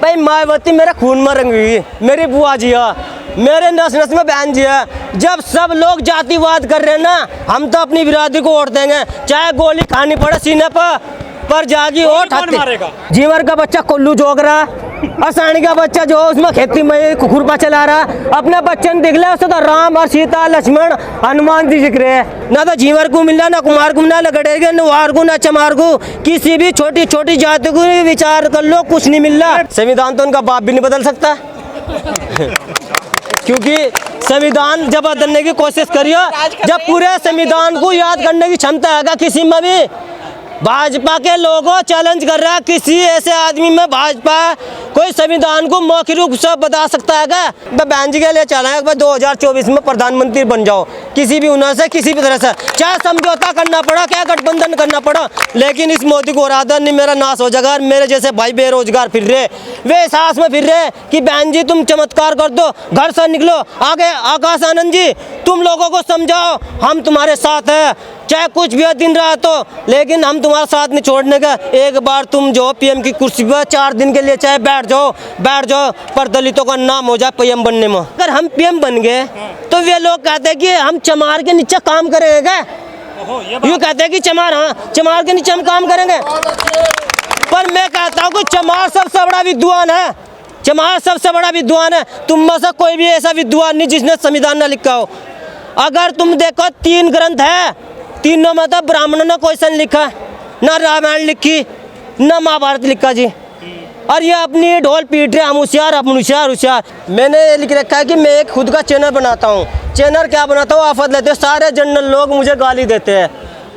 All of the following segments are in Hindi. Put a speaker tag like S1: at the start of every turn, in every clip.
S1: भाई मायावती मेरे खून में रंगी हुई, मेरी बुआ जी है, मेरे नस नस में बहन जी है। जब सब लोग जातिवाद कर रहे हैं ना, हम तो अपनी बिरादरी को वोट देंगे, चाहे गोली खानी पड़े सीने पर जागी वोट। जीवर का बच्चा कोल्लू जोग रहा, आसानी का बच्चा जो उसमें खेती में खुरपा चला रहा, अपने बच्चे ने दिख लिया उससे तो राम और सीता लक्ष्मण हनुमान जी दिख रहे हैं। ना तो जीवर को मिला, ना कुमार को मिला, ना गडेर ना वार को, ना चमार को, किसी भी छोटी छोटी जाति को विचार कर लो, कुछ नहीं मिल रहा। संविधान तो उनका बाप भी नहीं बदल सकता क्योंकि संविधान जब बदलने की कोशिश करिए, जब पूरे संविधान को याद करने की क्षमता है किसी में भी। भाजपा के लोगों चैलेंज कर रहा है किसी ऐसे आदमी में भाजपा कोई संविधान को मौखिक रूप से बता सकता है क्या? मैं बहन जी के लिए चला है 2024 में प्रधानमंत्री बन जाओ, किसी भी हुनर से, किसी भी तरह से, चाहे समझौता करना पड़ा, क्या गठबंधन करना पड़ा, लेकिन इस मोदी को इरादा नहीं मेरा नाश हो जाएगा। मेरे जैसे भाई बेरोजगार फिर रहे, वे एहसास में फिर रहे कि बहन जी तुम चमत्कार कर दो, घर से निकलो। आगे आकाश आनंद जी तुम लोगों को समझाओ, हम तुम्हारे साथ है, चाहे कुछ भी दिन रहा तो, लेकिन हम तुम्हारा साथ नहीं छोड़ने का। एक बार तुम जो पीएम की कुर्सी पर 4 दिन के लिए चाहे बैठ जाओ, पर दलितों का नाम हो जाए पीएम बनने में। अगर हम पीएम बन गए तो वे लोग कहते हैं कि हम चमार के नीचे काम करेंगे क्या? यूँ कहते हैं कि चमार, हाँ चमार के नीचे हम काम करेंगे। पर मैं कहता हूँ कि चमार सबसे बड़ा विद्वान है, चमार सबसे बड़ा विद्वान है। तुम में से कोई भी ऐसा विद्वान नहीं जिसने संविधान न लिखा हो। अगर तुम देखो 3 ग्रंथ है, तीनों में तो ब्राह्मणों ने क्वेश्चन लिखा, ना रामायण लिखी, ना महाभारत लिखा जी। और ये अपनी ढोल पीट रहे, हम होशियार, अपन होशियार। मैंने ये लिख रखा है कि मैं एक खुद का चैनल बनाता हूँ। चैनल क्या बनाता हूँ? आफत लेते हैं, सारे जनरल लोग मुझे गाली देते हैं,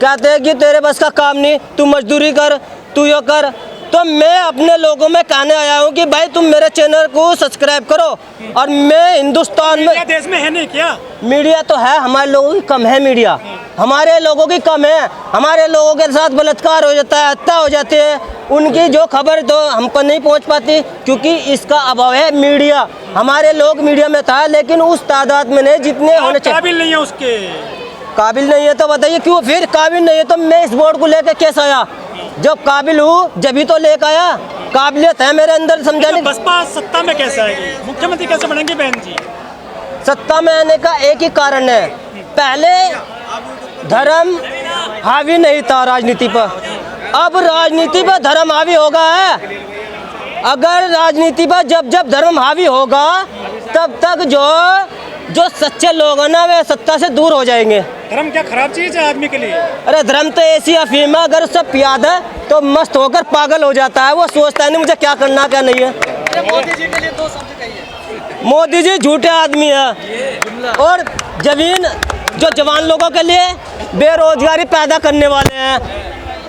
S1: कहते हैं कि तेरे बस का काम नहीं, तू मजदूरी कर, तू यो कर। तो मैं अपने लोगों में कहने आया हूँ कि भाई तुम मेरे चैनल को सब्सक्राइब करो। और मैं हिंदुस्तान में,
S2: देश में है नहीं क्या
S1: मीडिया तो है, हमारे लोगों की कम है, मीडिया हमारे लोगों की कम है। हमारे लोगों के साथ बलात्कार हो जाता है, हत्या हो जाती है, उनकी जो खबर तो हम पर नहीं पहुंच पाती क्योंकि इसका अभाव है। मीडिया, हमारे लोग मीडिया में था लेकिन उस तादाद में नहीं जितने होने चाहिए।
S2: काबिल नहीं है, उसके
S1: काबिल नहीं है तो बताइए क्यों? फिर काबिल नहीं है तो मैं इस बोर्ड को लेकर कैसे आया? जब काबिल हूँ जब तो लेकर आया, काबिलियत है मेरे अंदर, समझा नहीं।
S2: बसपा सत्ता में कैसे आएगी? मुख्यमंत्री कैसे बनेंगे बहन जी?
S1: सत्ता में आने का एक ही कारण है, पहले धर्म हावी नहीं था राजनीति पर, अब राजनीति पर धर्म हावी होगा है। अगर राजनीति पर जब जब धर्म हावी होगा तब तक जो सच्चे लोग हैं ना वे सत्ता से दूर हो जाएंगे।
S2: धर्म क्या खराब चीज है आदमी के लिए?
S1: अरे धर्म तो ऐसी अफीम है, अगर सब पिया है तो मस्त होकर पागल हो जाता है, वो सोचता है नहीं मुझे क्या करना क्या नहीं है।
S3: मोदी जी के लिए 2 शब्द कहिए।
S1: मोदी जी झूठे आदमी है और जमीन जो जवान लोगों के लिए बेरोजगारी पैदा करने वाले हैं,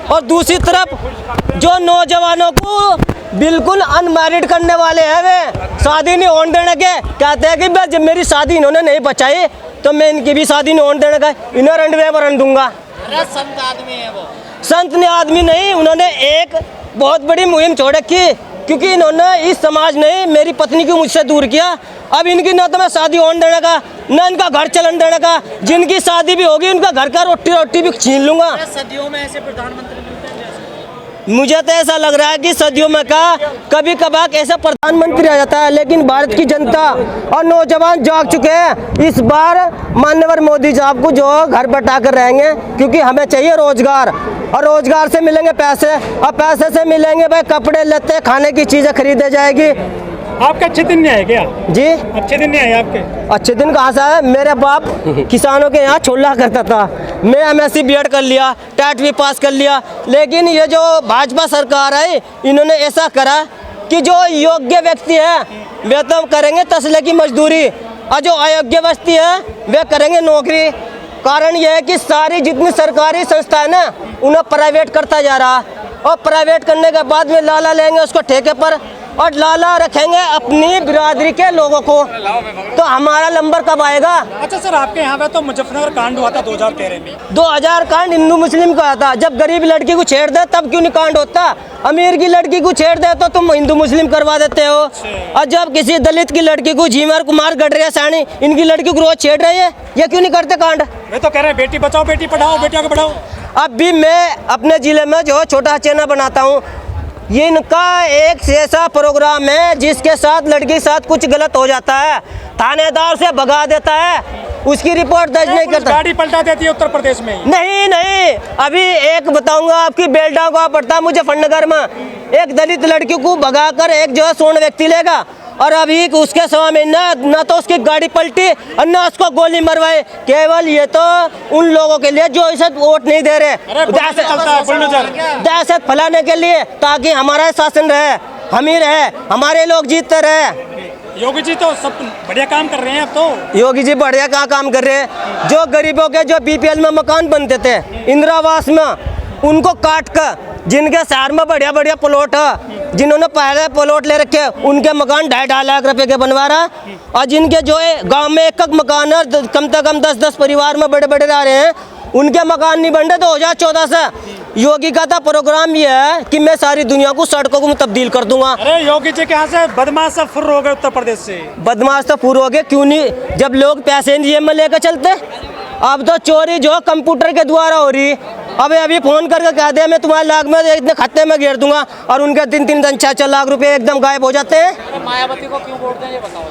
S1: और दूसरी तरफ जो नौजवानों को बिल्कुल अनमैरिड करने वाले हैं, वे शादी नहीं होने देने के कहते हैं कि जब मेरी शादी इन्होंने नहीं बचाई तो मैं इनकी भी शादी नहीं होने देने का, इन्हें रंडवेवरन दूंगा।
S3: संत आदमी है वो।
S1: संत ने आदमी नहीं, उन्होंने एक बहुत बड़ी मुहिम छोड़ रखी क्योंकि इन्होंने इस समाज ने मेरी पत्नी को मुझसे दूर किया। अब इनकी न तो मैं शादी होने देने का, न इनका घर चलन देने का, जिनकी शादी भी होगी उनका घर का रोटी भी छीन लूंगा।
S3: सदियों में ऐसे प्रधानमंत्री मिलते हैं जैसे?
S1: मुझे तो ऐसा लग रहा है कि सदियों में का कभी कभार ऐसा प्रधानमंत्री आ जाता है, लेकिन भारत की जनता और नौजवान जाग चुके हैं। इस बार माननीय मोदी साहब को जो घर बैठा कर रहेंगे क्योंकि हमें चाहिए रोजगार, और रोजगार से मिलेंगे पैसे, और पैसे से मिलेंगे भाई कपड़े लत्ते खाने की चीजें खरीदे जाएगी।
S2: आपके अच्छे दिन नहीं आए क्या
S1: जी?
S2: अच्छे दिन नहीं आए आपके?
S1: अच्छे दिन कहाँ से है? मेरे बाप किसानों के यहाँ छोला करता था, मैं MSc BEd कर लिया, टेट भी पास कर लिया, लेकिन ये जो भाजपा सरकार है इन्होंने ऐसा करा कि जो योग्य व्यक्ति है वे तो करेंगे तसले की मजदूरी, और जो अयोग्य व्यक्ति है वे करेंगे नौकरी। कारण यह है कि सारी जितनी सरकारी संस्थाएं ना उन्हें प्राइवेट करता जा रहा, और प्राइवेट करने के बाद में लाला लेंगे उसको ठेके पर, और लाला रखेंगे अपनी बिरादरी के लोगों को, तो हमारा नंबर कब आएगा?
S2: अच्छा सर, आपके यहाँ पे तो मुजफ्फरनगर कांड हुआ था 2013 में।
S1: 2000 कांड हिंदू मुस्लिम का था। जब गरीब लड़की को छेड़ दे तब क्यों नहीं कांड होता? अमीर की लड़की को छेड़ दे तो तुम हिंदू मुस्लिम करवा देते हो, और जब किसी दलित की लड़की को झीमर कुमार गडरिया सानी इनकी लड़की को रोज छेड़ रही है, ये क्यों नहीं करते कांड?
S2: वे तो कह रहे हैं बेटी बचाओ बेटी पढ़ाओ, बेटियों को पढ़ाओ।
S1: अब भी मैं अपने जिले में जो छोटा चैनल बनाता हूँ, ये इनका एक ऐसा प्रोग्राम है जिसके साथ लड़की के साथ कुछ गलत हो जाता है, थानेदार से भगा देता है, उसकी रिपोर्ट दर्ज नहीं करता,
S2: गाड़ी पलटा देती है उत्तर प्रदेश में ही।
S1: नहीं नहीं, अभी एक बताऊंगा आपकी, बेल्टा को पड़ता मुजफ्फरनगर में एक दलित लड़की को भगाकर एक जो है स्वर्ण व्यक्ति लेगा, और अभी उसके समय में न तो उसकी गाड़ी पलटी और न उसको गोली मरवाए। केवल ये तो उन लोगों के लिए जो इसे वोट नहीं दे रहे, दहशत फैलाने के लिए, ताकि हमारा शासन रहे, हम ही रहे, हमारे लोग जीतते रहे।
S2: योगी जी तो सब बढ़िया काम कर रहे हैं। अब तो
S1: योगी जी बढ़िया क्या काम कर रहे हैं। जो गरीबों के जो बीपीएल में मकान बनते थे इंदिरा आवास में, उनको काट कर, जिनके शहर में बढ़िया बढ़िया प्लॉट है, जिन्होंने पहले प्लॉट ले रखे, उनके मकान 2.5 लाख रुपए के बनवा रहा, और जिनके जो है गांव में एक मकान है, कम से कम 10-10 परिवार में बड़े बड़े रह रहे हैं, उनके मकान नहीं बन रहे। 2014 से योगी का था प्रोग्राम ये है कि मैं सारी दुनिया को सड़कों को तब्दील कर दूंगा।
S2: अरे योगी जी के यहाँ से बदमाश सब फुर्र हो गए उत्तर प्रदेश से।
S1: बदमाश तो पूरे हो गए, क्यों नहीं, जब लोग पैसे जेब में लेकर चलते। अब तो चोरी जो कंप्यूटर के द्वारा हो रही। अब अभी फोन करके कह दे मैं तुम्हारे लाख में इतने खाते में घेर दूंगा, और उनके 3-3 4 लाख रुपए एकदम गायब हो जाते हैं।
S3: तो मायावती को क्यों वोट दें ये बताओ।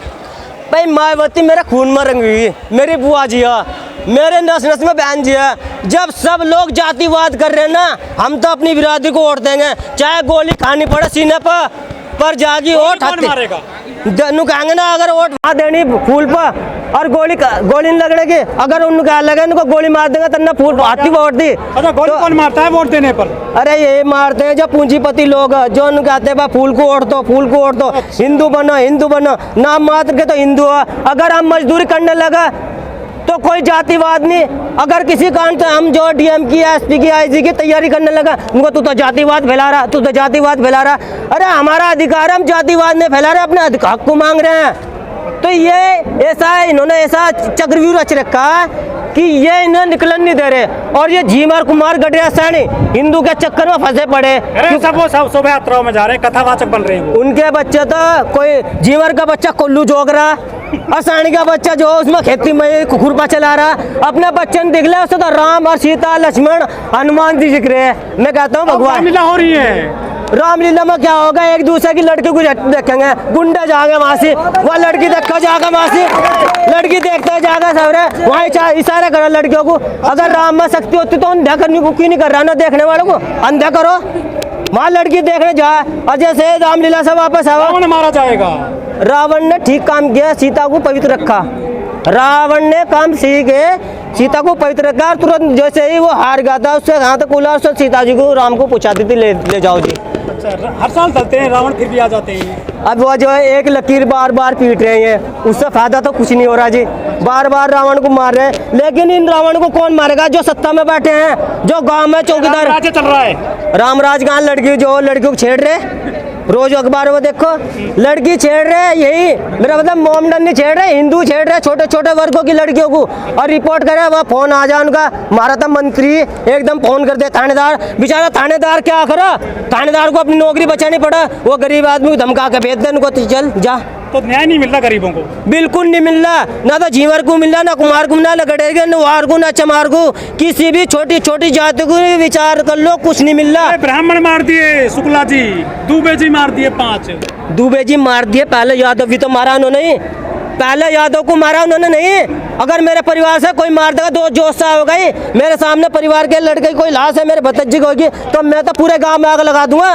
S1: भाई मायावती मेरे खून में रंगी हुई, मेरी बुआ जी है, मेरे नस नस में बहन जी है। जब सब लोग जातिवाद कर रहे हैं ना, हम तो अपनी बिरादरी को वोट देंगे, चाहे गोली खानी पड़े सीने पर जागी वोट
S2: मारेगा।
S1: कहेंगे ना, अगर वोट वहाँ देनी फूल पर और गोली नहीं लगने की, अगर उनको क्या लगे उनको गोली मार देंगे तब ना फूल हाथी वोट दी।
S2: अच्छा, गोली कौन मारता है वोट देने पर?
S1: अरे ये मारते हैं जो पूंजीपति लोग, जो उनको कहते हैं फूल को वोट दो, फूल को वोट दो, हिंदू बनो, हिंदू बनो, नाम मात्र के तो हिंदू है। अगर हम मजदूरी करने लगा तो कोई जातिवाद नहीं। अगर किसी कारण से हम जो डीएम की, एसपी की, आईजी की तैयारी करने लगा, उनको तू तो जातिवाद फैला रहा, तू तो जातिवाद फैला रहा। अरे हमारा अधिकार, हम जातिवाद नहीं फैला रहे, अपने अधिकार को मांग रहे हैं। तो ये ऐसा है, इन्होंने ऐसा चक्रव्यूह रच रखा है कि ये इन्हें निकलन नहीं दे रहे, और ये झीमर कुमार गडरिया सैनी हिंदू के चक्कर में फंसे पड़े।
S2: अरे सब वो सब शोभा यात्राओं में जा रहे हैं, कथावाचक बन रहे हैं।
S1: उनके बच्चे तो कोई झीमर का बच्चा कोल्लू जोग रहा, और सैनी का बच्चा जो उसमें खेती में खुरपा चला रहा। अपने बच्चे ने दिख लिया, उससे तो राम और सीता, लक्ष्मण, हनुमान जी दिख रहे हैं। मैं कहता हूँ भगवान
S2: रामलीला हो रही है।
S1: रामलीला में क्या होगा, एक दूसरे की लड़की को देखेंगे, गुंडे जाएंगे वहाँ से, वह लड़की देखो जाएगा वहाँ से, लड़की देखते जाएगा सबरे वहाँ इशारा करो लड़कियों को। अगर राम में शक्ति होती तो अंधा करने को क्यों नहीं कर रहा ना, देखने वालों को अंधा करो, वहाँ लड़की देखने जाए। और जैसे रामलीला से वापस आवा,
S2: रावण मारा जाएगा।
S1: रावण ने ठीक काम किया, सीता को पवित्र रखा। रावण ने काम सीख सीता को पवित्र रखा, तुरंत जैसे ही वो हार गया था, उससे हाथ खुला, उससे सीता जी को राम को पूछाती थी ले जाओ जी।
S2: अच्छा, हर साल चलते हैं रावण, फिर भी आ जाते हैं।
S1: अब वो जो है एक लकीर बार बार पीट रहे हैं, उससे फायदा तो कुछ नहीं हो रहा जी। बार बार रावण को मार रहे हैं, लेकिन इन रावण को कौन मारेगा? जो सत्ता में बैठे हैं, जो गांव में चौकीदार।
S2: राज्य चल रहा है
S1: रामराज कहाँ? लड़की जो लड़कियों को छेड़ रहे, रोज अखबार में देखो लड़की छेड़ रहे। यही मेरा मतलब मोमडन नहीं छेड़ रहे, हिंदू छेड़ रहे छोटे छोटे वर्गों की लड़कियों को। और रिपोर्ट करे वह फोन आ जाए उनका, मारा था मंत्री एकदम फोन कर दे थानेदार। बेचारा थानेदार क्या करा, थानेदार को अपनी नौकरी बचानी पड़ा, वो गरीब आदमी को धमका के भेज दे उनको, चल जा।
S2: तो न्याय नहीं मिल रहा गरीबों को,
S1: बिल्कुल नहीं मिल रहा। ना तो झीवर को मिल रहा, ना कुमार को मिल रहा, ना गडेरिया, ना वार को, ना चमार को, किसी भी छोटी छोटी जाति को विचार कर लो, कुछ नहीं मिल रहा।
S2: ब्राह्मण मार दिए शुक्ला जी, दुबे जी मार दिए 5।
S1: दुबे जी मार दिए, पहले यादव भी तो मारा उन्होंने, पहले यादव को मारा उन्होंने नहीं। अगर मेरे परिवार से कोई मार देगा, दो जोश सा हो गई, मेरे सामने परिवार के लड़के की कोई लाश है, मेरे भतीजी की होगी, तो मैं तो पूरे गांव में आग लगा दूंगा।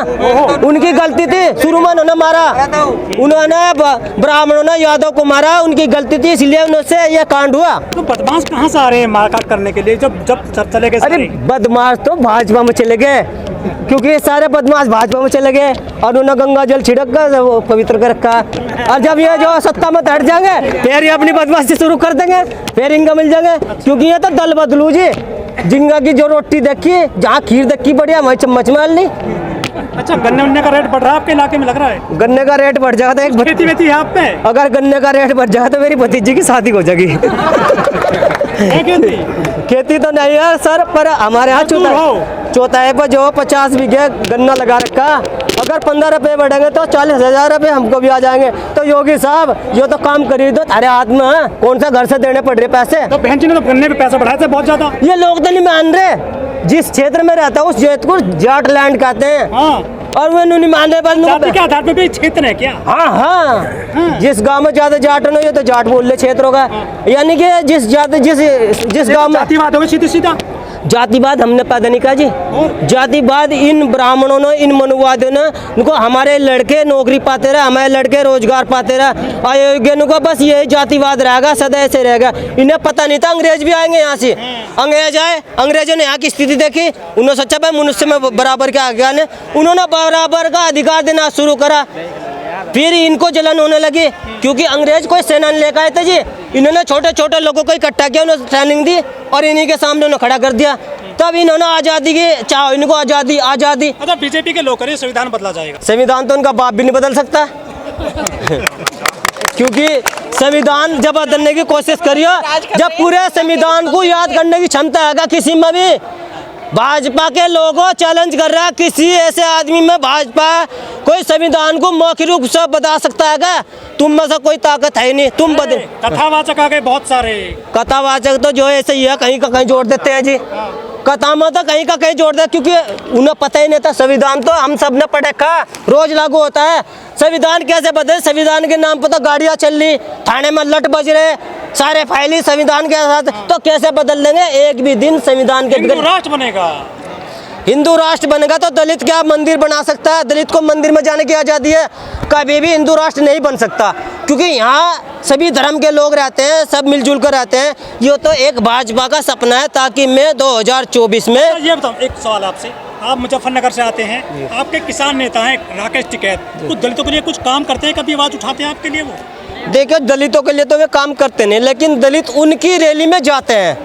S1: उनकी गलती थी, शुरू में उन्होंने मारा, उन्होंने ब्राह्मणों ने यादव को मारा, उनकी गलती थी, इसलिए उनसे यह कांड हुआ।
S2: तो बदमाश कहाँ से आ रहे हैं मारकाट करने के लिए, जब चले गए?
S1: अरे बदमाश तो भाजपा में चले गए, क्योंकि ये सारे बदमाश भाजपा में चले गए, और उन्होंने गंगा जल छिड़क कर वो पवित्र कर रखा। और जब ये जो सत्ता में हट जाएंगे, फिर ये अपनी बदमाशी शुरू कर देंगे, फिर इनका मिल जाएंगे। क्योंकि ये तो दल बदलू जी, जिंगा की जो रोटी देखी, जहाँ खीर देखी बढ़िया, वहीं चम्मच मार ली।
S2: अच्छा, गन्ने का रेट बढ़ रहा है आपके इलाके में, लग रहा है?
S1: गन्ने का रेट बढ़ जाएगा तो एक
S2: खेती वेती है आप पे?
S1: अगर गन्ने का रेट बढ़ जाएगा तो मेरी भतीजी की शादी हो जाएगी। खेती तो नहीं है सर, पर हमारे यहाँ चौथाई पर जो 50 बीघे गन्ना लगा रखा, अगर 15 रुपये बढ़ेंगे तो 40,000 रुपये हमको भी आ जाएंगे। तो योगी साहब यो तो काम करी दो, अरे हाथ में कौन सा घर से देने पड़ रहे पैसे?
S2: तो बहन जी ने तो गन्ने पे पैसे बढ़ाए थे बहुत ज्यादा।
S1: ये लोग तो नहीं मान रहे। जिस क्षेत्र में रहता है उस क्षेत्र को जाट लैंड कहते हैं।
S2: हाँ।
S1: और वो नहीं मानने पर
S2: जाति के आधार पे भी क्षेत्र है क्या?
S1: हाँ हाँ, जिस गांव में ज्यादा जाट न हो ये तो जाट बोल ले क्षेत्रों का, यानी कि जिस गांव में
S2: जातिवाद होगा सीधे सीधा।
S1: जातिवाद हमने पैदा नहीं कहा जी। जातिवाद इन ब्राह्मणों ने, इन मनुवादियों ने, उनको हमारे लड़के नौकरी पाते रहे, हमारे लड़के रोजगार पाते रहे, अयोग्य को बस यही जातिवाद रहेगा, सदा ऐसे रहेगा। इन्हें पता नहीं था अंग्रेज भी आएंगे यहाँ से। अंग्रेज आए, अंग्रेजों ने यहाँ की स्थिति देखी, उन्होंने सोचा भाई मनुष्य में बराबर का आज्ञा ने, उन्होंने बराबर का अधिकार देना शुरू करा। फिर इनको जलन होने लगी क्योंकि अंग्रेज कोई सेना नहीं लेकर आए थे जी। इन्होंने छोटे छोटे लोगों को इकट्ठा किया, उन्होंने ट्रेनिंग दी और इन्हीं के सामने उन्हें खड़ा कर दिया। तब इन्होंने आज़ादी की चाहो, इनको आज़ादी आज़ादी।
S2: अच्छा, बीजेपी के लोग करें संविधान बदला जाएगा।
S1: संविधान तो उनका बाप भी नहीं बदल सकता क्योंकि संविधान जब बदलने की कोशिश करियो, जब पूरे संविधान को याद करने की क्षमता है किसी में भी। भाजपा के लोगों चैलेंज कर रहा है किसी ऐसे आदमी में भाजपा कोई संविधान को मौखिक रूप से बता सकता है क्या? तुम में से कोई ताकत है नहीं, तुम बदल।
S2: कथावाचक आ गए बहुत सारे।
S1: कथावाचक तो जो ऐसे ही है, कहीं का कहीं जोड़ देते हैं जी। कथा में तो कहीं का कहीं जोड़ दे, क्योंकि उन्हें पता ही नहीं था संविधान तो हम सब ने पढ़े का रोज लागू होता है। संविधान कैसे बदले? संविधान के नाम पर तो गाड़ियाँ चल रही, थाने में लट बज रहे, सारे फाइल संविधान के साथ, तो कैसे बदल देंगे? एक भी दिन संविधान के
S2: हिंदू राष्ट्र बनेगा।
S1: हिंदू राष्ट्र बनेगा तो दलित क्या मंदिर बना सकता है? दलित को मंदिर में जाने की आज़ादी है। कभी भी हिंदू राष्ट्र नहीं बन सकता क्योंकि यहाँ सभी धर्म के लोग रहते हैं, सब मिलजुल कर रहते हैं। ये तो एक भाजपा का सपना है ताकि मैं 2024 में।
S2: ये बताओ, एक सवाल आपसे, आप मुजफ्फरनगर से आते हैं, आपके किसान नेता हैं राकेश टिकैत, कुछ दलितों के लिए कुछ काम करते हैं, कभी आवाज़ उठाते हैं आपके लिए? वो
S1: देखिए, दलितों के लिए तो वे काम करते नहीं, लेकिन दलित उनकी रैली में जाते हैं,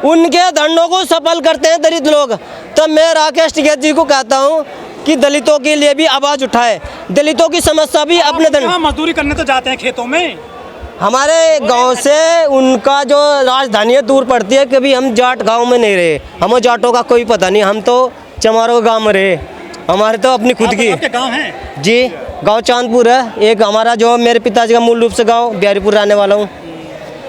S1: उनके धरनों को सफल करते हैं दलित लोग। तो मैं राकेश टिकैत जी को कहता हूँ कि दलितों के लिए भी आवाज़ उठाए, दलितों की समस्या भी अपने धन।
S2: मजदूरी करने तो जाते हैं खेतों में।
S1: हमारे गांव से उनका जो राजधानी है दूर पड़ती है। कभी हम जाट गांव में नहीं रहे, हमें जाटों का कोई पता नहीं, हम तो चमारों गांव में रहे, हमारे तो अपनी खुद की।
S2: आपके गांव है
S1: जी? गांव चांदपुर है। एक हमारा जो मेरे पिताजी का मूल रूप से गांव बिहारीपुर रहने वाला हूँ।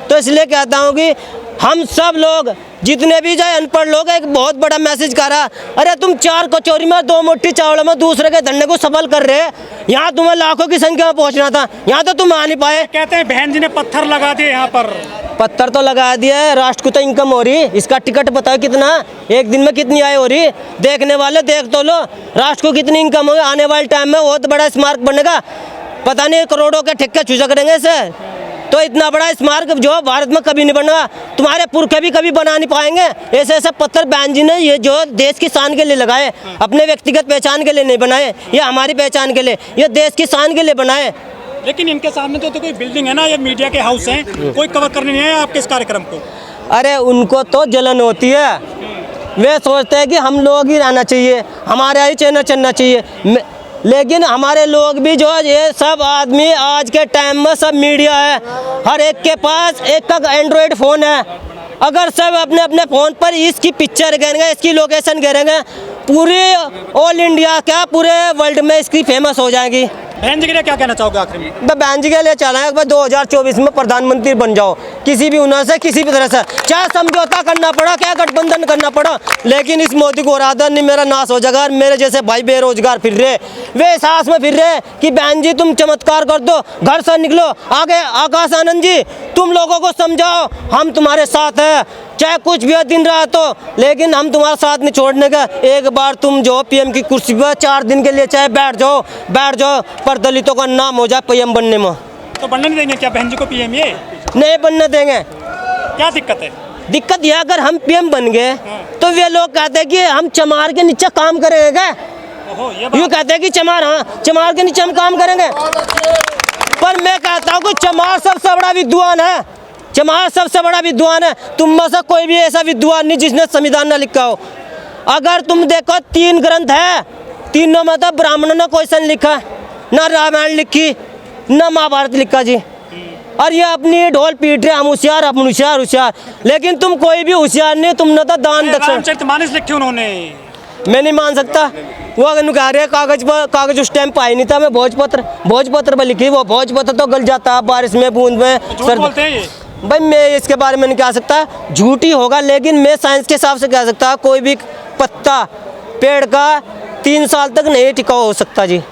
S1: तो इसलिए कहता हूँ कि हम सब लोग जितने भी जाए अनपढ़ लोग एक बहुत बड़ा मैसेज कर रहा, अरे तुम 4 कचौरी में 2 मुट्ठी चावल में दूसरे के धरने को सफल कर रहे, यहाँ तुम्हें लाखों की संख्या में पहुँचना था, यहाँ तो तुम आ नहीं पाए।
S2: कहते हैं बहन जी ने पत्थर लगा दिए यहाँ पर।
S1: पत्थर तो लगा दिया है, राष्ट्र को तो इनकम हो रही, इसका टिकट बताओ कितना, एक दिन में कितनी आय हो रही? देखने वाले देख तो लो, राष्ट्र को कितनी इनकम होगी। आने वाले टाइम में बहुत बड़ा स्मारक बनेगा, पता नहीं करोड़ों के ठेके चूजा करेंगे इसे। तो इतना बड़ा स्मारक जो भारत में कभी नहीं बना, तुम्हारे पुरखे भी कभी बना नहीं पाएंगे। ऐसे ऐसे पत्थर बहन जी ने ये जो देश की शान के लिए लगाए, अपने व्यक्तिगत पहचान के लिए नहीं बनाए, ये हमारी पहचान के लिए, ये देश की शान के लिए बनाए।
S2: लेकिन इनके सामने तो कोई बिल्डिंग है ना, ये मीडिया के हाउस हैं, कोई कवर करने नहीं आया आपके इस कार्यक्रम को।
S1: अरे उनको तो जलन होती है, वे सोचते हैं कि हम लोग ही रहना चाहिए, हमारा ही चैनल चलना चाहिए। लेकिन हमारे लोग भी जो ये सब आदमी आज के टाइम में सब मीडिया है, हर एक के पास एक का एंड्रॉयड फ़ोन है। अगर सब अपने अपने फ़ोन पर इसकी पिक्चर गिरेंगे, इसकी लोकेशन गिरेंगे, पूरे ऑल इंडिया क्या पूरे वर्ल्ड में इसकी फेमस हो जाएगी।
S2: बहन जी के लिए क्या कहना चाहोगे आखिर में?
S1: मैं बहन जी के लिए चाह रहा है 2024 में प्रधानमंत्री बन जाओ, किसी भी हुनर से, किसी भी तरह से, चाहे समझौता करना पड़ा, क्या गठबंधन करना पड़ा, लेकिन इस मोदी को इरादा नहीं मेरा नाश हो जाएगा। मेरे जैसे भाई बेरोजगार फिर रहे, वे सास में फिर रहे कि बहन जी तुम चमत्कार कर दो, घर से निकलो आगे। आकाश आनंद जी, तुम लोगों को समझाओ, हम तुम्हारे साथ हैं, चाहे कुछ भी दिन रहा तो, लेकिन हम तुम्हारा साथ नहीं छोड़ने का। एक बार तुम जो पीएम की कुर्सी पर 4 दिन के लिए चाहे बैठ जाओ, पर दलितों का नाम हो जाए पीएम बनने में।
S2: तो बनने नहीं देंगे क्या बहन जी को पीएम? ये
S1: नहीं बनने देंगे।
S2: क्या दिक्कत है?
S1: दिक्कत यह, अगर हम पीएम बन गए तो वे लोग कहते हैं कि हम चमार के नीचे काम करेंगे क्या? यूँ कहते हैं कि चमार, हाँ चमार के नीचे हम काम करेंगे। पर मैं कहता हूँ कि चमार सबसे बड़ा विद्वान है, चमार सबसे बड़ा विद्वान है। तुम में से कोई भी ऐसा विद्वान नहीं जिसने संविधान न लिखा हो। अगर तुम देखो 3 ग्रंथ है, तीनों में तो ब्राह्मणों ने क्वेश्चन लिखा, ना रामायण लिखी, ना महाभारत लिखा जी। और ये अपनी ढोल पीट रहे, हम होशियार, अपन होशियार, लेकिन तुम कोई भी होशियार नहीं, तुमने तो दान दक्षिण।
S2: रामचरितमानस लिखे उन्होंने।
S1: मैं नहीं मान सकता। वो अगर कह रहे कागज उस टाइम पाई नहीं था, मैं भोजपत्र पर लिखी, वो भोजपत्र तो गल जाता है बारिश में, बूंद में,
S2: बोलते हैं ये।
S1: भाई मैं इसके बारे में नहीं कह सकता, झूठी होगा, लेकिन मैं साइंस के हिसाब से कह सकता कोई भी पत्ता पेड़ का 3 साल तक नहीं टिकाऊ हो सकता जी।